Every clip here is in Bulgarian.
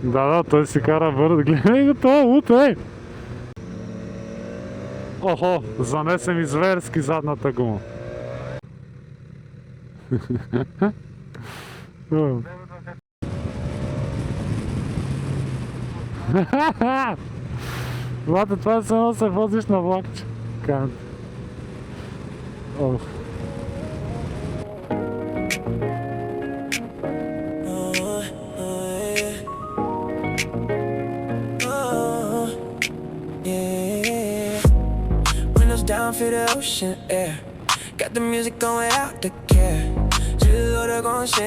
Да, той си кара бързо. Гледай го това, лут, ей! Охо, занесе ми зверски задната гума. Влада, това е само се возиш на влакче. Ох. Down for the ocean air. Got the music going out the care. 지도를 건신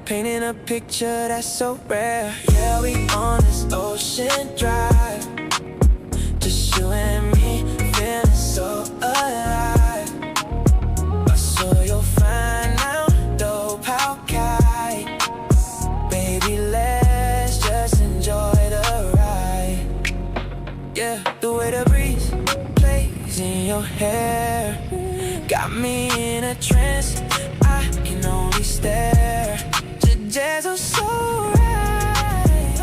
painting a picture that's so rare. Yeah, we on this ocean drive. Just you and me, feeling so alive. So you'll find out dope how kite. Baby, let's just enjoy the ride. Yeah, the way the breeze in your hair got me in a trance. I can only stare. The jazz are so right.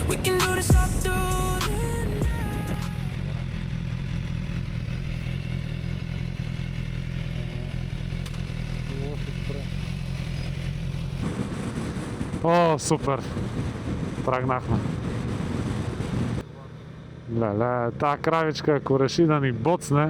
We can do this all through the night. О, супер! Тръгнахме. Леле, тая кравичка, ако реши да ни боцне...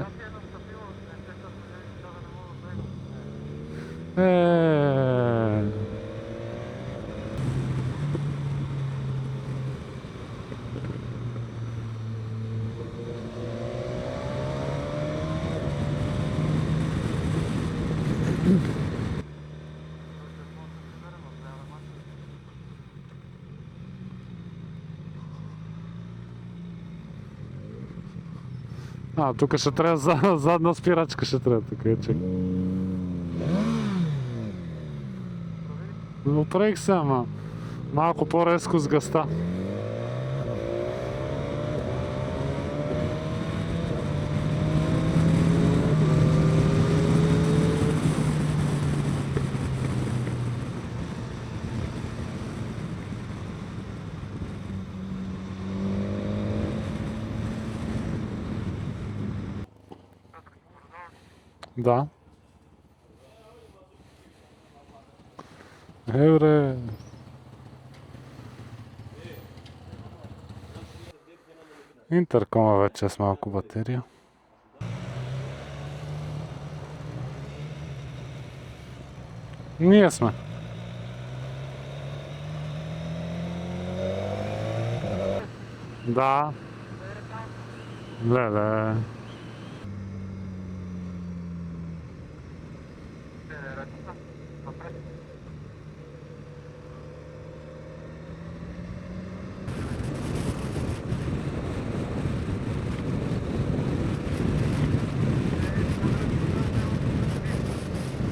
тук ще трябва задна спирачка, ще трябва така, чек. Оправих се, ама малко по-резко с газта. Да. Евре. Интеркома вече с малко батерия. Ние сме. Да. Леле.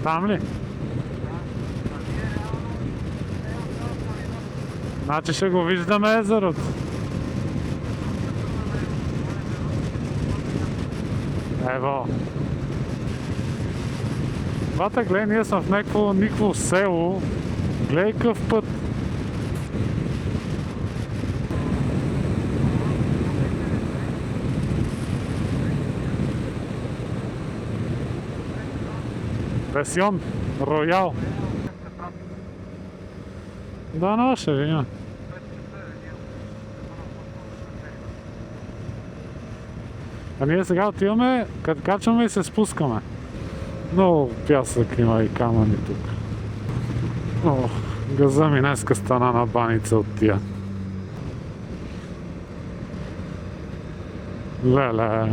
Там ли? Значи ще го виждаме езерото. Ево. Бата, гледай, ние сме в никакво село. Гледай къв път. Песион, Роял. Да, ще видим. А ние сега отиваме, като качваме и се спускаме. Много пясък има и камъни тук. Ох, газа ми днеска стана на баница от тия. Леле.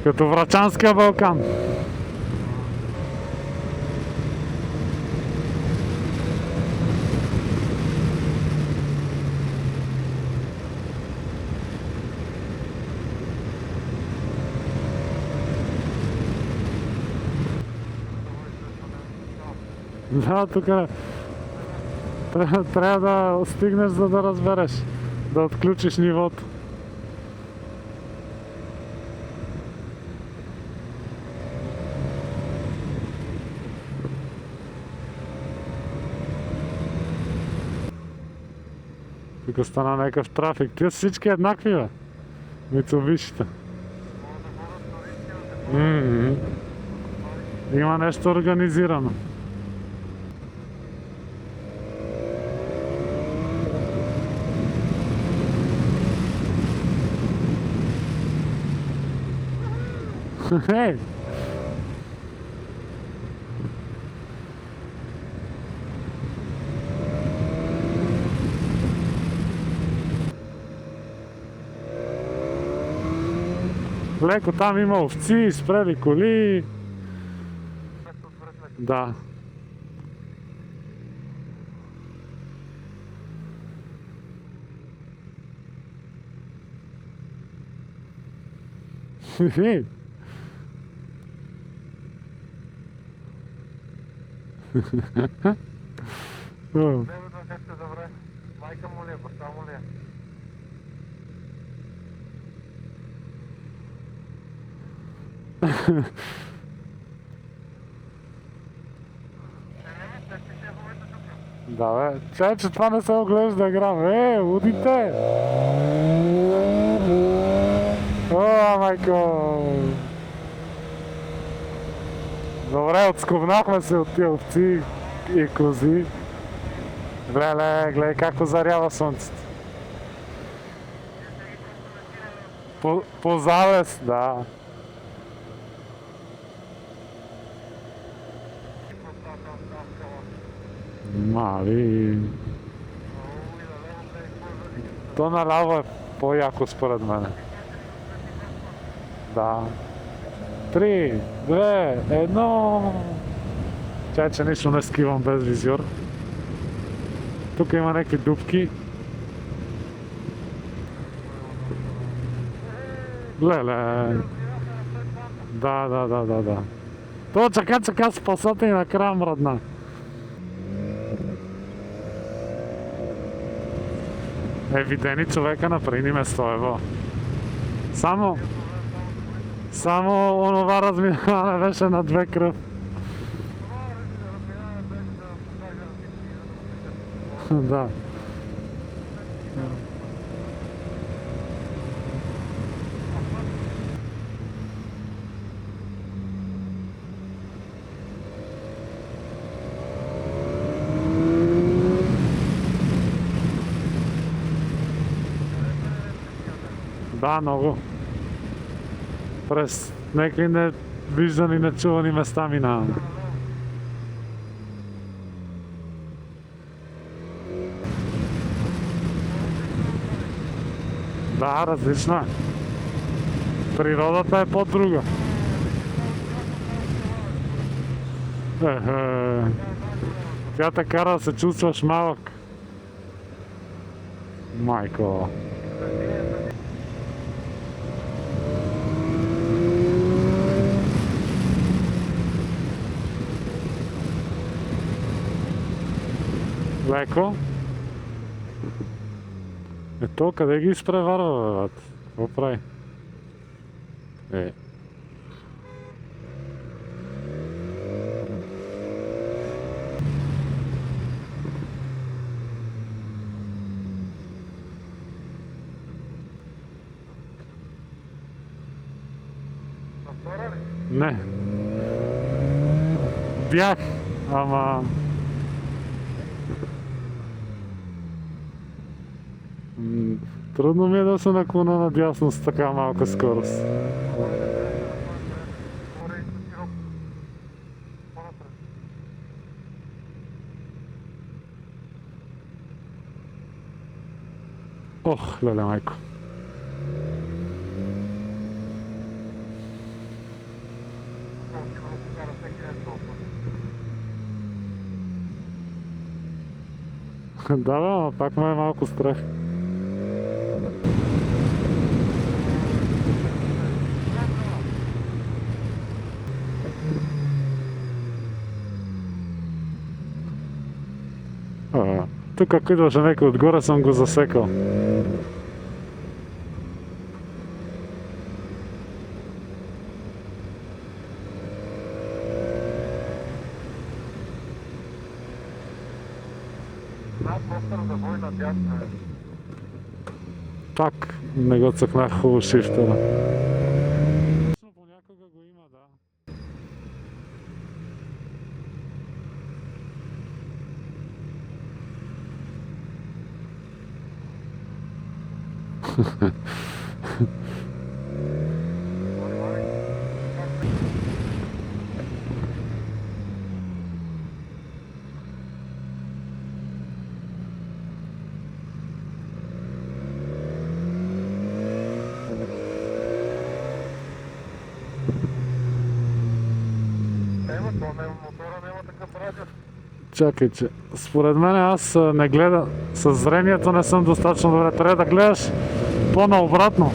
Като Врачанския Балкан. Да, тук трябва да стигнеш, за да разбереш, да отключиш нивото. Тук стана някакъв трафик. Тия са всички еднакви, бе. Мицубишите. Има нещо организирано. Хей! Леко там има овци, спрели коли. Да. Хе-хе. Майка му ли е, баща му ли е? Да, бе. Чай, че това не се оглежда грам. Лудите! О, майко! Добре, отскубнахме се от тия овци и кози. Гледай как озарява слънцето. По завес, да. Мали. То наляво е по-яко според мене. Да. 3, 2, 1. Чай, че нищо не скривам без визиор. Тук има някакви дупки. Леле. Да. То чака, спасате и накрая мръдна. Видени човека наприни место, ево. Само онова разминаване беше на две кръв. Да. Да, много. През някакви невиждани, нечувани места минаваме. Да, различно е. Природата е по-друга. Тя те кара да се чувстваш малък. Майко. Леко. То къде ги изпреварва, бе, бат? Какво прави? Не. Бях, ама... Трудно ми е да се наклона надясно с така малка скорост. Ох, леле майко. Да, ама пак ме е малко страх. Тук ако идваше някой отгоре, съм го засекал. Простор за война дясна е. Пак не го цъкнах хубаво шифтера. Понякога го има, да. Мотора няма такъв радио. Чакай, че според мен аз не гледам, с зрението не съм достатъчно добре. Трябва да гледаш по-наобратно.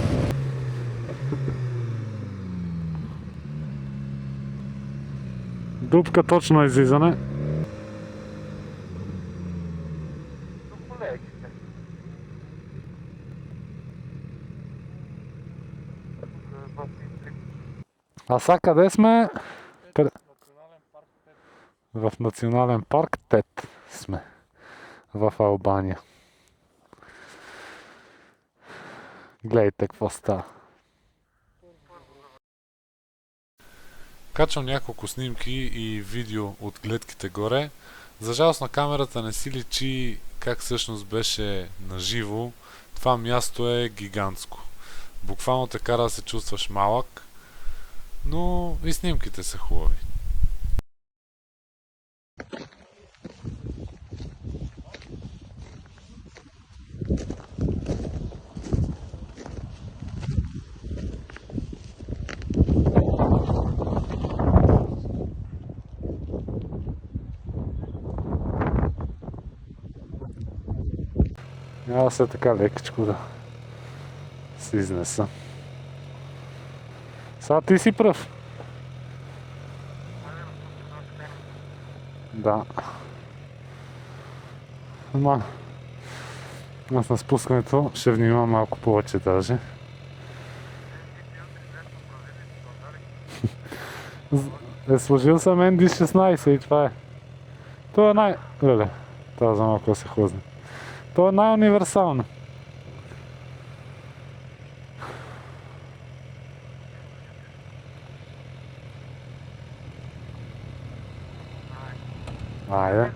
Дупка точно излизане. Тук колегите. А сега къде сме? Национален парк Тет. В национален парк Тет сме. В Албания. Гледайте какво става. Качвам няколко снимки и видео от гледките горе. За жалост на камерата не си личи как всъщност беше наживо. Това място е гигантско. Буквално те кара да се чувстваш малък, но и снимките са хубави. Няма се така лекичко да се изнеса. Сега ти си пръв. Да. Ама аз на спускането ще внимавам малко повече даже. Сложил съм ND16 и това е. Това е Леле, това за малко се хлъзне. Това е най-универсално. Айде.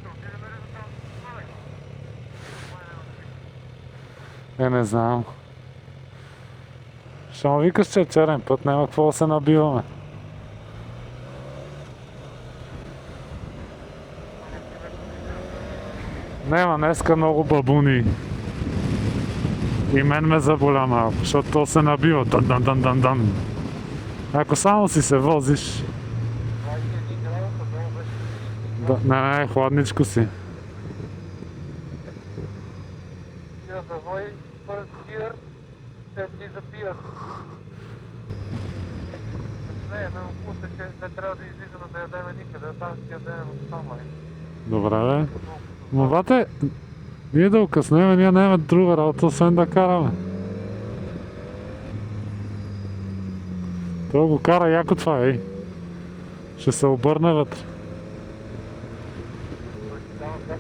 Не знам. Ще му викаш, че е черен път, няма какво да се набиваме. Нема, днеска много бабуни. И мен ме заболя малко, защото то се набива. Дан. Ако само си се возиш... Да, не, хладничко си. Тия завой, първ тир, те ти запият. Не, но вкуса, че не трябва да излизаме да ядеме никъде, там ще ядеме сама. Добре, бе. Но бате, ние да окъснеме, ние нямаме друга работа, освен да караме. Той го кара яко това, ей. Ще се обърне вътре.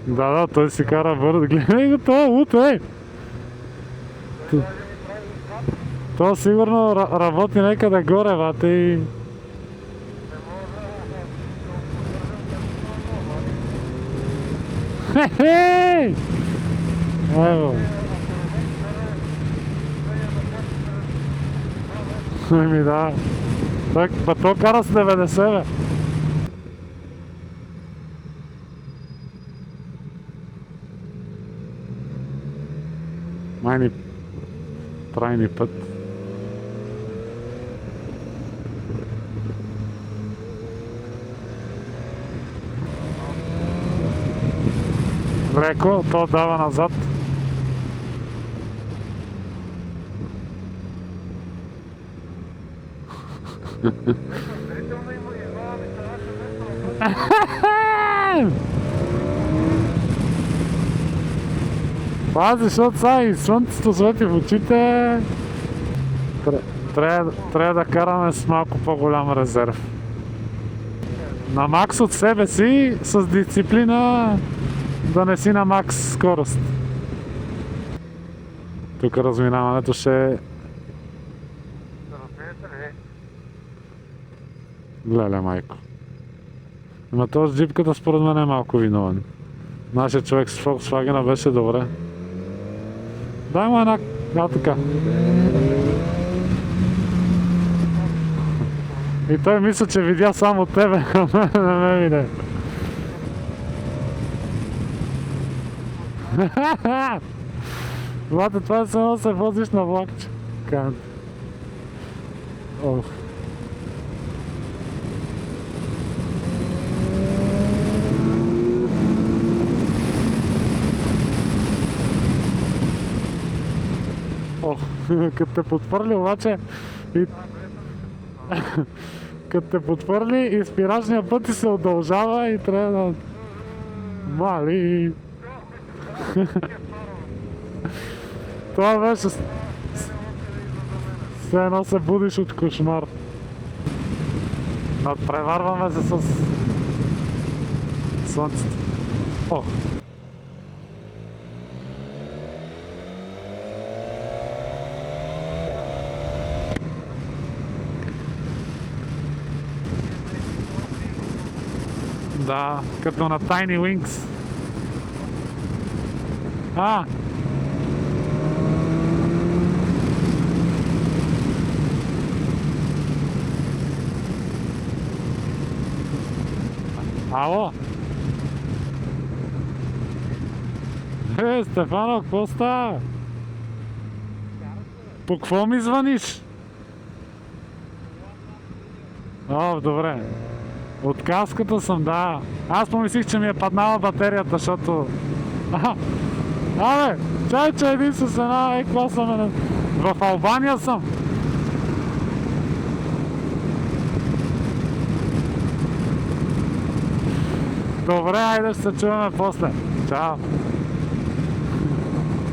Да, той си кара бързо. Гледай го това, лут, ей! То сигурно работи некъде горе, бате, и... Хе-хей! Ево. Еми да. Так, па то кара с 90, бе. Майни трайни път. Леко, то дава назад. Пази, защото сега и слънцето свети в очите. Трябва да караме с малко по-голям резерв. На макс от себе си, с дисциплина, да не си на макс скорост. Тук разминаването ще е... Разбирате ли? Леле, майко. Ама този джипката според мен е малко виновен. Нашият човек с Volkswagen беше добре. Дай му една... Да, така. И той мисля, че видя само тебе, а мен не ме виде. Влате, това е само се возиш на влакче. Кант. Ох. Ох, като те потвърли обаче и... Като те потвърли и спиражния път ти се удължава и трябва да... Мали... Това беше... Все едно се будиш от кошмар. Надпреварваме се с... Слънцето. О! Да, като на Tiny Wings. А! Ало? Стефано, какво става? По какво ми звъниш? О, добре. От каската съм, да. Аз помислих, че ми е паднала батерията, защото... Абе, че един с една класа мене. В Албания съм. Добре, айде ще се чуваме после. Чао.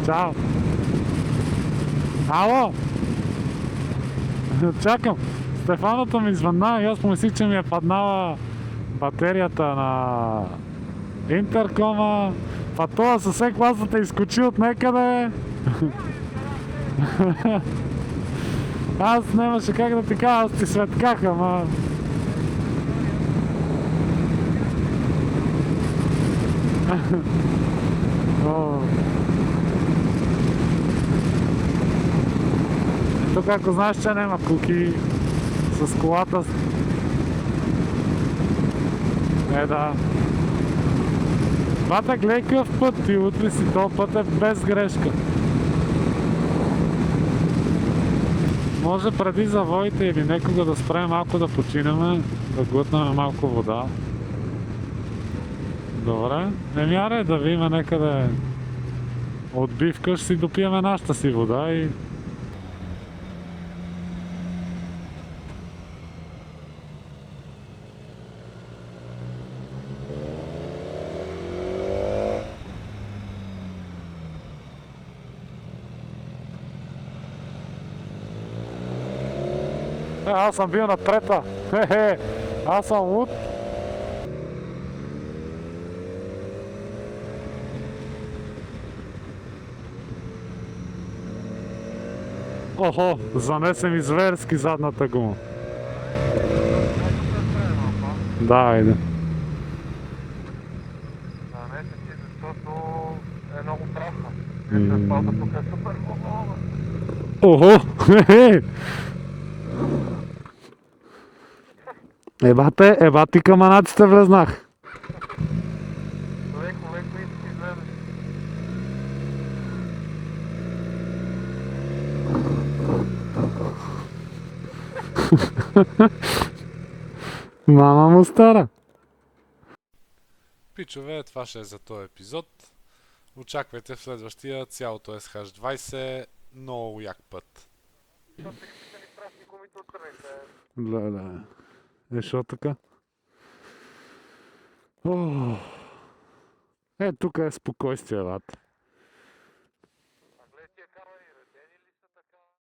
Чао. Ало. Чакам. Стефаното ми звънна и аз помислих, че ми е паднала батерията на интеркома. Па това съсед класата изкочи от некъде. Аз нямаше как да ти кажа, аз ти светках, ама... Тук ако знаеш, че няма куки с колата... Да. Бата, гледай какъв път и утре си, този път е без грешка. Може преди завоите или некога да спрем малко да починеме, да глътнем малко вода. Добре. Аре да видим некъде отбивка, ще си допиеме нашата си вода и... Аз съм бил на трета. Хе-хе. Аз съм луд. Охо, занесе ми зверски задната гума. Да, айде. Занесе ти, защото е много прахна. Асфалта тук е супер много. Охо, хе-хе. Ебати каманаците влезнах. Леко и си излезеш. Мама му стара. Пичове, това ще е за този епизод. Очаквайте в следващия цялото SH20 много як път. Защото са ни прасни гумите от страните. Да. Шо така? Тук е спокойствие, лад.